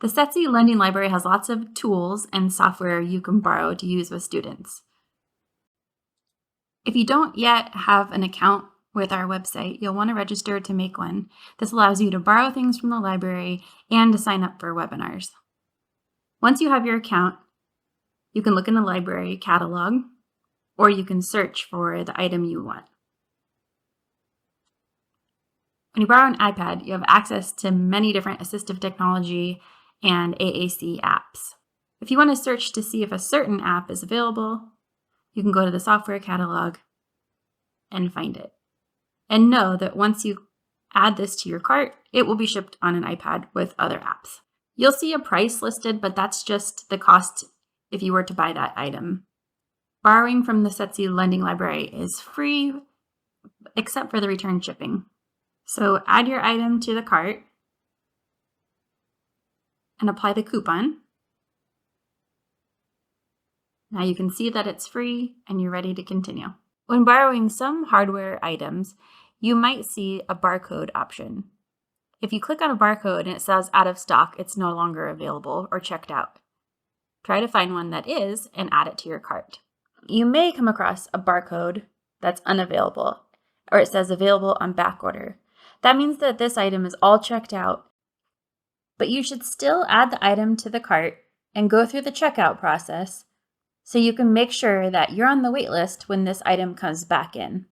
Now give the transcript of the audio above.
The SETC Lending Library has lots of tools and software you can borrow to use with students. If you don't yet have an account with our website, you'll want to register to make one. This allows you to borrow things from the library and to sign up for webinars. Once you have your account, you can look in the library catalog, or you can search for the item you want. When you borrow an iPad, you have access to many different assistive technology and AAC apps. If you want to search to see if a certain app is available, you can go to the software catalog and find it. And know that once you add this to your cart, it will be shipped on an iPad with other apps. You'll see a price listed, but that's just the cost if you were to buy that item. Borrowing from the SETC Lending Library is free, except for the return shipping. So add your item to the cart and apply the coupon. Now you can see that it's free and you're ready to continue. When borrowing some hardware items, you might see a barcode option. If you click on a barcode and it says out of stock, it's no longer available or checked out. Try to find one that is and add it to your cart. You may come across a barcode that's unavailable, or it says available on back order. That means that this item is all checked out, but you should still add the item to the cart and go through the checkout process so you can make sure that you're on the wait list when this item comes back in.